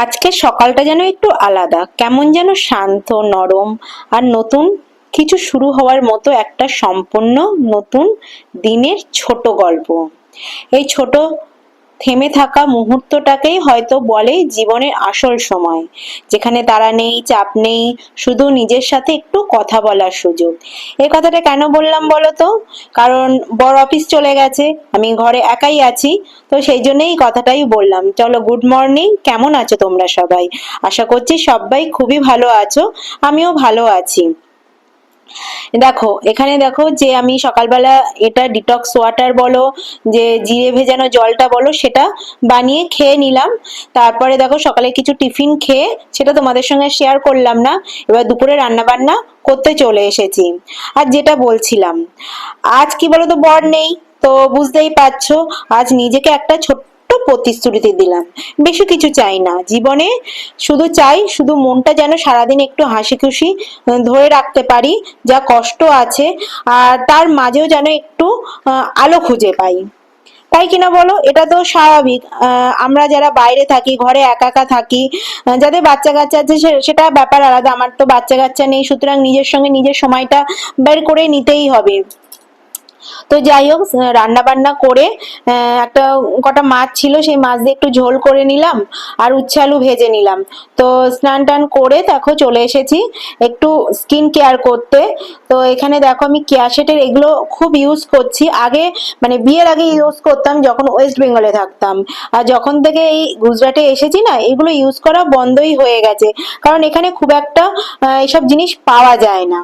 আজকে সকালটা যেন একটু আলাদা, কেমন যেন শান্ত, নরম আর নতুন কিছু শুরু হওয়ার মতো একটা সম্পূর্ণ নতুন দিনের ছোট গল্প। এই ছোট থেমে থাকা মুহূর্তটাকেই হয়তো বলে জীবনের আসল সময়, যেখানে তাড়া নেই, চাপ নেই, শুধু নিজের সাথে একটু কথা বলার সুযোগ। এই কথাটা কেন বললাম বলো তো? কারণ বড় অফিস চলে গেছে, আমি ঘরে একাই আছি, তো সেই জন্যই এই কথাটাই বললাম। চলো, গুড মর্নিং, কেমন আছো তোমরা সবাই? আশা করছি সবাই খুবই ভালো আছো, আমিও ভালো আছি। দেখো, এখানে দেখো যে আমি সকালবেলা এটা ডিটক্স ওয়াটার বলো, যে জিরে ভেজানো জলটা বলো, সেটা বানিয়ে খেয়ে নিলাম। তারপরে দেখো সকালে কিছু টিফিন খেয়ে সেটা তোমাদের সঙ্গে শেয়ার করলাম না। এবার দুপুরে রান্না বান্না করতে চলে এসেছি। আর যেটা বলছিলাম, আজ কি বলতো, বর নেই, তো বুঝতেই পারছো। আজ নিজেকে একটা ছোট্ট প্রতিশ্রুতি দিলাম। বেশি কিছু চাই না জীবনে, শুধু চাই শুধু মনটা যেন সারাদিন একটু হাসি খুশি ধরে রাখতে পারি, যা কষ্ট আছে আর তার মাঝেও যেন একটু আলো খুঁজে পাই। তাই কিনা বলো? এটা তো স্বাভাবিক। আমরা যারা বাইরে থাকি, ঘরে একা একা থাকি, যাদের বাচ্চা কাচ্চা আছে সেটা ব্যাপার আলাদা। আমার তো বাচ্চা কাচ্চা নেই, সুতরাং নিজের সঙ্গে নিজের সময়টা বের করে নিতেই হবে। তো যাই হোক, রান্না বান্না করে একটা কটা মাছ ছিল, সেই মাছ দিয়ে একটু ঝোল করে নিলাম আর উচ্ছে আলু ভেজে নিলাম। তো স্নান টান করে দেখো চলে এসেছি একটু স্কিন কেয়ার করতে। তো এখানে দেখো আমি কেয়াশেটের এগুলো খুব ইউজ করছি। আগে মানে বিয়ের আগে ইউজ করতাম যখন ওয়েস্ট বেঙ্গলে থাকতাম, আর যখন থেকে এই গুজরাটে এসেছি না, এগুলো ইউজ করা বন্ধই হয়ে গেছে। কারণ এখানে খুব একটা এসব জিনিস পাওয়া যায় না।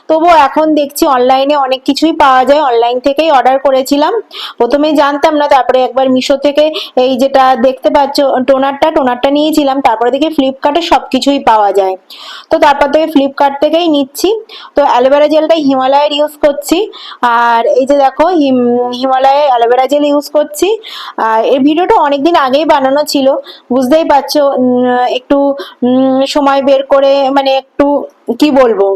তবুও এখন দেখছি অনলাইনে অনেক কিছুই পাওয়া যায়, অনলাইন থেকেই অর্ডার করেছিলাম। প্রথমে জানতাম না, তারপরে একবার মিশো থেকে এই যেটা দেখতে পাচ্ছ টোনারটা নিয়েছিলাম। তারপরে দেখি ফ্লিপকার্টে সবকিছুই পাওয়া যায়, তো তারপর থেকে ফ্লিপকার্ট থেকেই নিচ্ছি। তো অ্যালোভেরা জেলটা হিমালয়ের ইউজ করছি। আর এই যে দেখো হিমালয়ের অ্যালোভেরা জেল ইউজ করছি। আর এর ভিডিওটা অনেকদিন আগেই বানানো ছিল, বুঝতেই পারছো। একটু সময় বের করে, মানে একটু কি বলবো,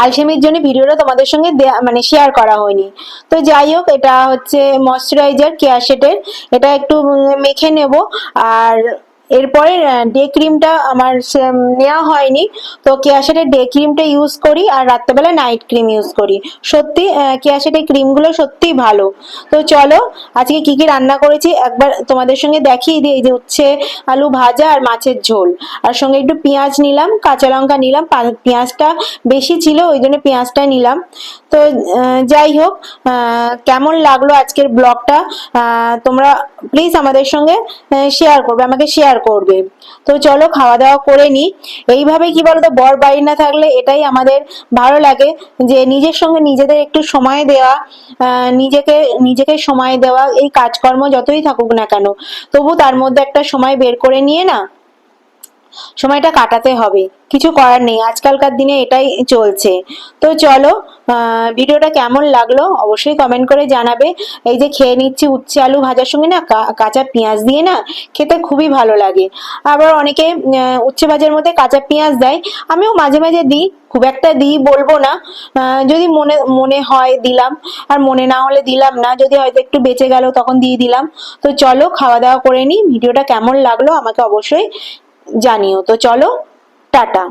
আলসেমির জন্য ভিডিওটা তোমাদের সঙ্গে মানে শেয়ার করা হয়নি। তো যাই হোক, এটা হচ্ছে ময়শ্চারাইজার কেয়াশেটের, এটা একটু মেখে নেব। আর এরপরে ডে ক্রিমটা আমার নেওয়া হয়নি, তো কেয়াশেটের ডে ক্রিমটা ইউজ করি আর রাত্রেবেলা নাইট ক্রিম ইউজ করি। সত্যি কেয়াশেটের ক্রিমগুলো সত্যিই ভালো। তো চলো, আজকে কি কি রান্না করেছি একবার তোমাদের সঙ্গে দেখিয়ে দিই। এই যে উচ্ছে আলু ভাজা আর মাছের ঝোল, আর সঙ্গে একটু পেঁয়াজ নিলাম, কাঁচা লঙ্কা নিলাম, পেঁয়াজটা বেশি ছিল ওই জন্য পেঁয়াজটা নিলাম। তো যাই হোক, কেমন লাগলো আজকের ব্লগটা তোমরা প্লিজ আমাদের সঙ্গে শেয়ার করবে, আমাকে শেয়ার করবে। তো চলো খাওয়া দাওয়া করে নি। এইভাবে কি বলতো, বর বাড়ি না থাকলে এটাই আমাদের ভালো লাগে, যে নিজের সঙ্গে নিজেদের একটু সময় দেওয়া, নিজেকে নিজেকে সময় দেওয়া। এই কাজকর্ম যতই থাকুক না কেন, তবু তার মধ্যে একটা সময় বের করে নিয়ে না সময়টা কাটাতে হবে, কিছু করার নেই, আজকালকার দিনে এটাই চলছে। তো চলো, ভিডিওটা কেমন লাগলো অবশ্যই কমেন্ট করে জানাবে। এই যে খেয়ে নিচ্ছি উচ্ছে আলু ভাজার সঙ্গে না কাঁচা পেঁয়াজ দিয়ে, না খেতে খুবই ভালো লাগে। আবার অনেকে উচ্ছে ভাজার মধ্যে কাঁচা পেঁয়াজ দেয়, আমিও মাঝে মাঝে দিই, খুব একটা দিই বলবো না। যদি মনে মনে হয় দিলাম, আর মনে না হলে দিলাম না, যদি হয়তো একটু বেঁচে গেল তখন দিয়ে দিলাম। তো চলো খাওয়া দাওয়া করে নি, ভিডিওটা কেমন লাগলো আমাকে অবশ্যই জানিও। তো চলো, টাটা।